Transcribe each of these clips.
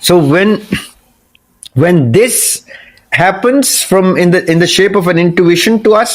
So when this happens from in the shape of an intuition to us,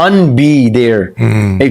unbe there.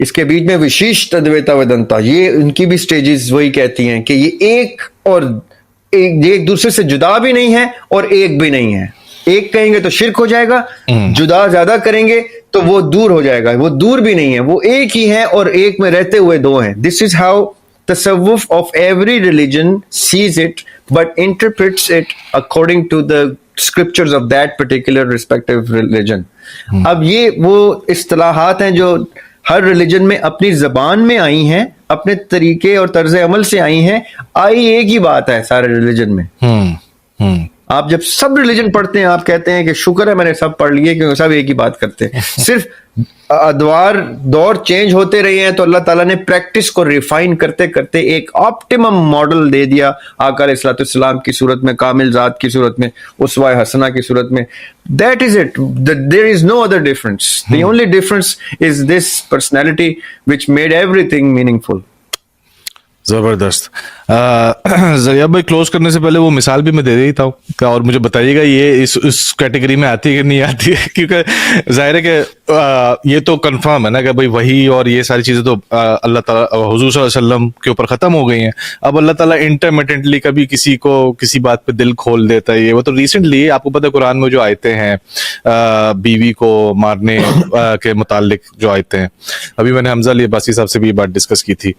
اس کے بیچ میں وشیش تدویتا ودنتا، یہ ان کی بھی سٹیجز وہی کہتی ہیں کہ یہ ایک اور ایک دوسرے سے جدا بھی نہیں ہے اور ایک بھی نہیں ہے. ایک کہیں گے تو شرک ہو جائے گا، جدا زیادہ کریں گے تو وہ دور ہو جائے گا. وہ دور بھی نہیں ہے، وہ ایک ہی ہے اور ایک میں رہتے ہوئے دو ہیں. دس از ہاؤ تصوف of every religion sees it but interprets it according to the scriptures of that particular respective religion. اب یہ وہ اصطلاحات ہیں جو ہر ریلیجن میں اپنی زبان میں آئی ہیں، اپنے طریقے اور طرز عمل سے آئی ہیں. آئی ایک ہی بات ہے سارے ریلیجن میں. آپ جب سب ریلیجن پڑھتے ہیں آپ کہتے ہیں کہ شکر ہے میں نے سب پڑھ لیے، کیونکہ سب ایک ہی بات کرتے ہیں. صرف ادوار دور چینج ہوتے رہے ہیں تو اللہ تعالیٰ نے پریکٹس کو ریفائن کرتے کرتے ایک آپٹیمم ماڈل دے دیا آقا علیہ الصلوۃ والسلام کی صورت میں، کامل ذات کی صورت میں، اسوہ حسنہ کی صورت میں. That is it. There is no other difference. The only difference is this personality which made everything meaningful. زبردست. زیا بھائی کلوز کرنے سے پہلے وہ مثال بھی میں دے دیتا ہوں اور مجھے بتائیے گا یہ اس کیٹیگری میں آتی ہے کہ نہیں آتی ہے، کیونکہ ظاہر ہے کہ یہ تو کنفرم ہے نا کہ بھائی وہی اور یہ ساری چیزیں تو اللہ تعالیٰ حضور صلی اللہ علیہ وسلم کے اوپر ختم ہو گئی ہیں. اب اللہ تعالیٰ انٹرمیٹنٹلی کبھی کسی کو کسی بات پہ دل کھول دیتا ہے. یہ وہ تو ریسنٹلی آپ کو پتہ ہے قرآن میں جو آیتیں ہیں بیوی کو مارنے کے متعلق جو آیتیں ہیں، ابھی میں نے حمزہ علی عباسی صاحب سے بھی یہ بات ڈسکس کی تھی.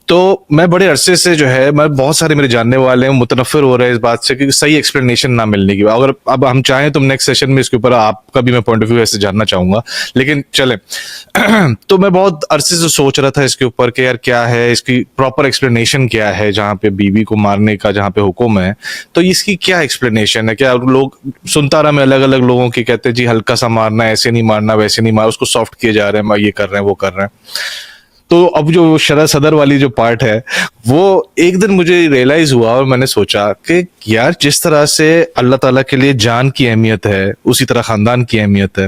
تو میں بڑے عرصے سے جو ہے بہت سارے میرے جاننے والے ہیں متنفر ہو رہے ہیں اس بات سے کہ صحیح ایکسپلینیشن نہ ملنے کی. اگر اب ہم چاہیں تو نیکسٹ سیشن میں اس کے اوپر آپ کا بھی میں پوائنٹ آف ویو ایسے جاننا چاہوں گا، لیکن چلیں. تو میں بہت عرصے سے سوچ رہا تھا اس کے اوپر کہ یار کیا ہے اس کی پراپر ایکسپلینیشن، کیا ہے جہاں پہ بیوی کو مارنے کا جہاں پہ حکم ہے تو اس کی کیا ایکسپلینیشن ہے. کیا لوگ سنتا رہا میں الگ الگ لوگوں کی کہتے ہیں جی ہلکا سا مارنا ہے، ایسے نہیں مارنا ویسے نہیں مارنا، اس کو سافٹ کیے جا رہے ہیں، یہ کر رہے ہیں وہ کر رہے ہیں. تو اب جو شرح صدر والی جو پارٹ ہے وہ ایک دن مجھے ریئلائز ہوا اور میں نے سوچا کہ یار جس طرح سے اللہ تعالیٰ کے لیے جان کی اہمیت ہے اسی طرح خاندان کی اہمیت ہے.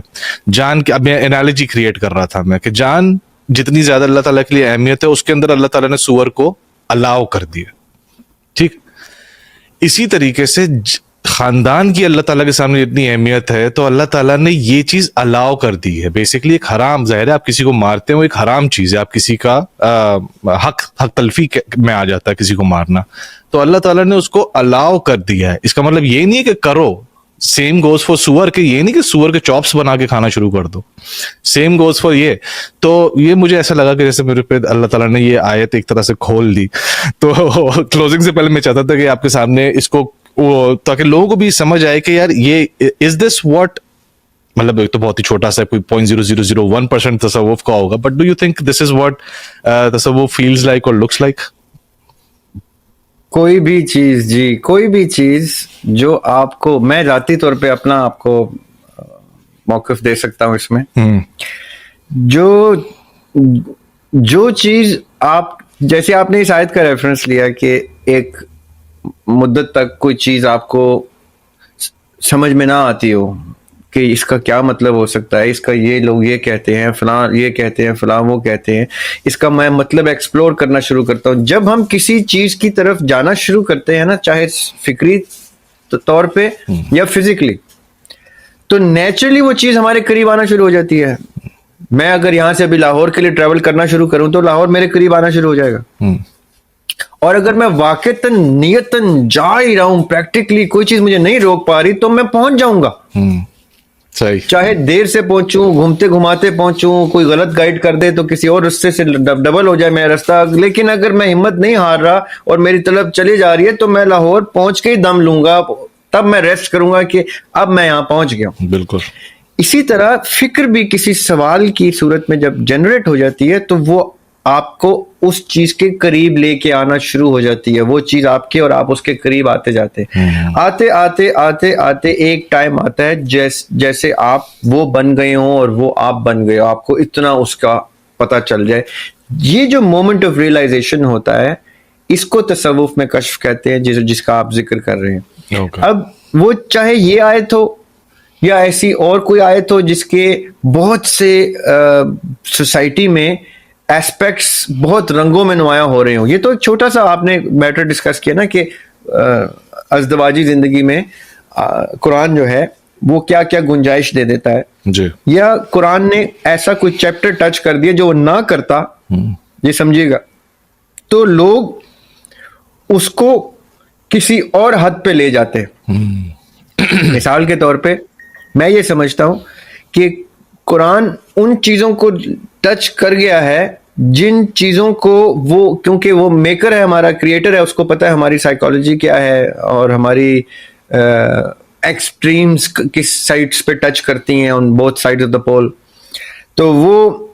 جان کی اب میں انالوجی کریٹ کر رہا تھا میں کہ جان جتنی زیادہ اللہ تعالیٰ کے لیے اہمیت ہے اس کے اندر اللہ تعالیٰ نے سور کو الاؤ کر دیا. ٹھیک اسی طریقے سے خاندان کی اللہ تعالیٰ کے سامنے جتنی اہمیت ہے تو اللہ تعالیٰ نے یہ چیز الاؤ کر دی ہے. بیسیکلی ایک حرام، ظاہر ہے آپ کسی کو مارتے ہیں وہ ایک حرام چیز ہے، آپ کسی کا حق تلفی میں آ جاتا ہے کسی کو مارنا، تو اللہ تعالیٰ نے اس کو الاؤ کر دیا ہے. اس کا مطلب یہ نہیں ہے کہ کرو. سیم گوز فار سور کے، یہ نہیں کہ سور کے چاپس بنا کے کھانا شروع کر دو. سیم گوز فار یہ. تو یہ مجھے ایسا لگا کہ جیسے میرے پہ اللہ تعالیٰ نے یہ آیت ایک طرح سے کھول دی. تو کلوزنگ سے پہلے میں چاہتا تھا کہ آپ کے سامنے اس کو تاکہ لوگوں کو بھی سمجھ آئے کہ یار یہ از دس واٹ، مطلب ایک تو بہت ہی چھوٹا سا کوئی 0.0001% تصوف کا ہوگا، but do you think this is what تصوف فیلز لائک اور لکس لائک؟ کوئی بھی چیز، جی کوئی بھی چیز جو آپ کو، میں ذاتی طور پہ اپنا آپ کو موقف دے سکتا ہوں اس میں، جو چیز آپ، جیسے آپ نے اس آیت کا ریفرنس لیا کہ ایک مدت تک کوئی چیز آپ کو سمجھ میں نہ آتی ہو کہ اس کا کیا مطلب ہو سکتا ہے، اس کا یہ لوگ یہ کہتے ہیں، فلاں یہ کہتے ہیں، فلاں وہ کہتے ہیں، اس کا میں مطلب ایکسپلور کرنا شروع کرتا ہوں. جب ہم کسی چیز کی طرف جانا شروع کرتے ہیں نا، چاہے فکری طور پہ یا فزیکلی، تو نیچرلی وہ چیز ہمارے قریب آنا شروع ہو جاتی ہے. میں اگر یہاں سے ابھی لاہور کے لیے ٹریول کرنا شروع کروں تو لاہور میرے قریب آنا شروع ہو جائے گا. اور اگر میں واقعتاً نیتاً جا ہی رہا ہوں، پریکٹیکلی کوئی چیز مجھے نہیں روک پا رہی، تو میں پہنچ جاؤں گا. چاہے دیر سے پہنچوں، گھومتے گھماتے پہنچوں، کوئی غلط گائیڈ کر دے تو کسی اور رستے سے ڈبل ہو جائے میرا رستہ. لیکن اگر میں ہمت نہیں ہار رہا اور میری طلب چلی جا رہی ہے تو میں لاہور پہنچ کے ہی دم لوں گا، تب میں ریسٹ کروں گا کہ اب میں یہاں پہنچ گیا ہوں. بالکل اسی طرح فکر بھی کسی سوال کی صورت میں جب جنریٹ ہو جاتی ہے تو وہ آپ کو اس چیز کے قریب لے کے آنا شروع ہو جاتی ہے. وہ چیز آپ کے اور آپ اس کے قریب آتے جاتے آتے آتے آتے آتے ایک ٹائم آتا ہے جیسے آپ وہ بن گئے ہوں اور وہ آپ بن گئے ہو، آپ کو اتنا اس کا پتہ چل جائے. یہ جو مومنٹ آف ریئلائزیشن ہوتا ہے اس کو تصوف میں کشف کہتے ہیں، جس کا آپ ذکر کر رہے ہیں. اب وہ چاہے یہ آیت ہو یا ایسی اور کوئی آیت ہو جس کے بہت سے سوسائٹی میں ایسپیکٹس بہت رنگوں میں نمایاں ہو رہے ہوں. یہ تو ایک چھوٹا سا آپ نے میٹر ڈسکس کیا نا کہ ازدواجی زندگی میں قرآن جو ہے وہ کیا کیا گنجائش دے دیتا ہے, جی یا قرآن نے ایسا کوئی چیپٹر ٹچ کر دیا جو وہ نہ کرتا, یہ سمجھیے گا, تو لوگ اس کو کسی اور حد پہ لے جاتے. مثال کے طور پہ میں یہ سمجھتا ہوں کہ قرآن ان چیزوں کو ٹچ کر گیا ہے جن چیزوں کو وہ, کیونکہ وہ میکر ہے, ہمارا کریٹر ہے, اس کو پتہ ہے ہماری سائیکالوجی کیا ہے اور ہماری ایکسٹریمز کس سائڈس پہ ٹچ کرتی ہیں, on both side of the pole. تو وہ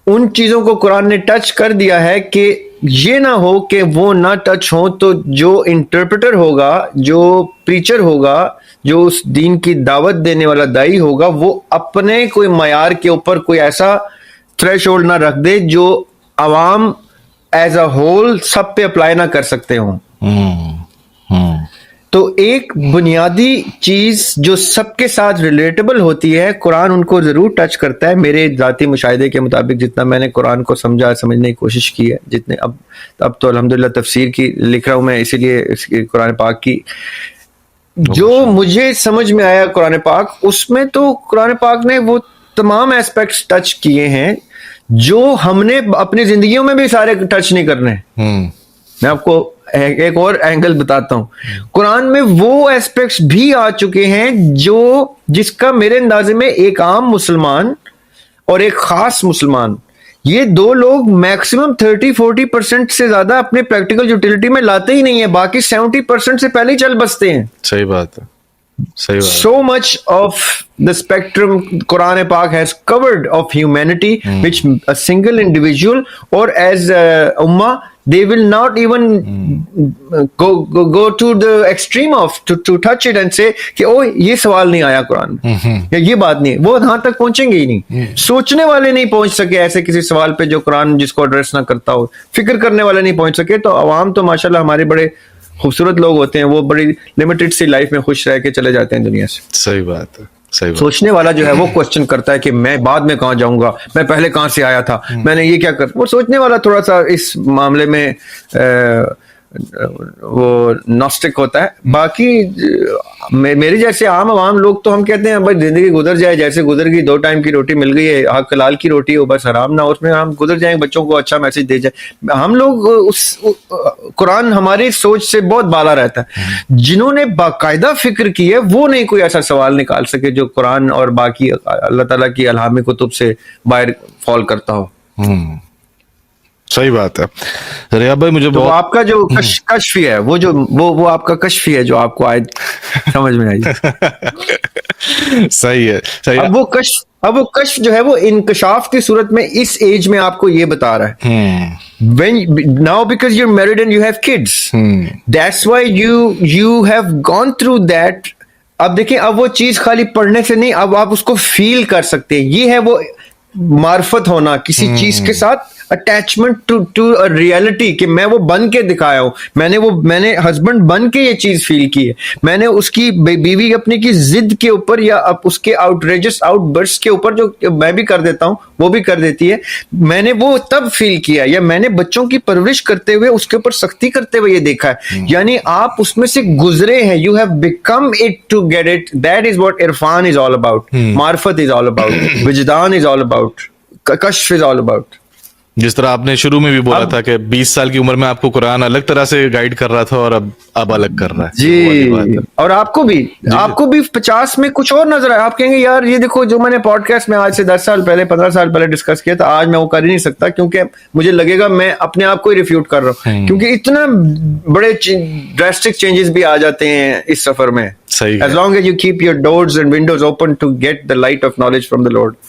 ان چیزوں کو قرآن نے ٹچ کر دیا ہے کہ یہ نہ ہو کہ وہ نہ ٹچ ہوں, تو جو انٹرپریٹر ہوگا, جو پریچر ہوگا, جو اس دین کی دعوت دینے والا دائی ہوگا, وہ اپنے کوئی معیار کے اوپر کوئی ایسا تھریش ہولڈ نہ رکھ دے جو عوام ایز اے ہول سب پہ اپلائی نہ کر سکتے ہوں. تو ایک بنیادی چیز جو سب کے ساتھ ریلیٹیبل ہوتی ہے, قرآن ان کو ضرور ٹچ کرتا ہے. میرے ذاتی مشاہدے کے مطابق جتنا میں نے قرآن کو سمجھنے کی کوشش کی ہے, جتنے اب تو الحمدللہ تفسیر کی لکھ رہا ہوں میں, اسی لیے اس کی قرآن پاک کی جو مجھے سمجھ میں آیا قرآن پاک, اس میں تو قرآن پاک نے وہ تمام ایسپیکٹس ٹچ کیے ہیں جو ہم نے اپنی زندگیوں میں بھی سارے ٹچ نہیں کرنے. میں آپ کو ایک اور اینگل بتاتا ہوں, قرآن میں وہ ایسپیکٹس بھی آ چکے ہیں جس کا میرے اندازے میں ایک عام مسلمان اور ایک خاص مسلمان, یہ دو لوگ میکسیمم 30-40% سے زیادہ اپنے پریکٹیکل یوٹیلٹی میں لاتے ہی نہیں ہیں, باقی 70% سے پہلے ہی چل بستے ہیں. صحیح بات ہے, صحیح بات. So much of the spectrum Quran Pak has covered of humanity, which a single individual or as ummah they will not even go to the extreme of to touch it and say کہ او یہ سوال نہیں آیا قرآن میں, یا یہ بات نہیں, وہ وہاں تک پہنچیں گے ہی نہیں. سوچنے والے نہیں پہنچ سکے ایسے کسی سوال پہ جو قرآن جس کو ایڈریس نہ کرتا ہو, فکر کرنے والے نہیں پہنچ سکے. تو عوام تو ماشاءاللہ ہمارے بڑے خوبصورت لوگ ہوتے ہیں, وہ بڑی لمیٹڈ سی لائف میں خوش رہ کے چلے جاتے ہیں دنیا سے. صحیح بات ہے, صحیح بات. سوچنے والا جو ہے وہ کوسچن کرتا ہے کہ میں بعد میں کہاں جاؤں گا, میں پہلے کہاں سے آیا تھا, میں نے یہ کیا کر, وہ سوچنے والا تھوڑا سا اس معاملے میں وہ ناسٹک ہوتا ہے. باقی میرے جیسے عام عوام لوگ تو ہم کہتے ہیں بھائی زندگی گزر جائے جیسے گزر گئی, 2 ٹائم کی روٹی مل گئی ہے, حق حلال کی روٹی ہو, بس حرام نہ ہو, اس میں ہم گزر جائیں, بچوں کو اچھا میسج دے جائیں. ہم لوگ قرآن ہماری سوچ سے بہت بالا رہتا ہے. جنہوں نے باقاعدہ فکر کی ہے وہ نہیں کوئی ایسا سوال نکال سکے جو قرآن اور باقی اللہ تعالیٰ کی الہامی کتب سے باہر فال کرتا ہو. صحیح بات ہے. ریاض بھائی مجھے تو آپ کا جو کشفی ہے وہ آپ کا کشفی ہے جو آپ کو آج سمجھ میں آئی. صحیح ہے, صحیح. اب وہ کشف جو ہے وہ انکشاف کی صورت میں اس ایج میں آپ کو یہ بتا رہا ہے. Now because you're married and you have kids, that's why you have gone through that. اب دیکھیں, اب وہ چیز خالی پڑھنے سے نہیں, اب آپ اس کو فیل کر سکتے ہیں. یہ ہے وہ معرفت ہونا کسی چیز کے ساتھ, اٹیچمنٹ ٹو ریئلٹی, کہ میں وہ بن کے دکھایا ہوں, میں نے ہسبینڈ بن کے یہ چیز فیل کی ہے, میں نے اس کی بیوی اپنی کی ضد کے اوپر یا اس کے آؤٹریجس آؤٹ برسٹ کے اوپر جو میں بھی کر دیتا ہوں وہ بھی کر دیتی ہے, میں نے وہ تب فیل کیا. یا میں نے بچوں کی پرورش کرتے ہوئے اس کے اوپر سختی کرتے ہوئے یہ دیکھا ہے. یعنی آپ اس میں سے گزرے ہیں, you have become it to get it. That is what عرفان از آل اباؤٹ, معرفت از آل اباؤٹ, وجدان از آل اباؤٹ, کشف از آل اباؤٹ. جس طرح آپ نے شروع میں بھی بولا تھا کہ 20 سال کی عمر میں آپ کو قرآن الگ طرح سے گائیڈ کر رہا تھا اور اب الگ کر رہا ہے. جی, اور آپ کو بھی 50 میں کچھ اور نظر آئے. آپ کہیں گے یار یہ دیکھو جو میں نے پوڈ کاسٹ میں آج سے 10 سال پہلے 15 سال پہلے ڈسکس کیا تھا, آج میں وہ کر ہی نہیں سکتا, کیونکہ مجھے لگے گا میں اپنے آپ کو ہی ریفیوٹ کر رہا ہوں, کیونکہ اتنا بڑے ڈراسٹک چینجز بھی آ جاتے ہیں اس سفر میں. صحیح, as long as you keep your doors and windows open to get the light of knowledge from the Lord.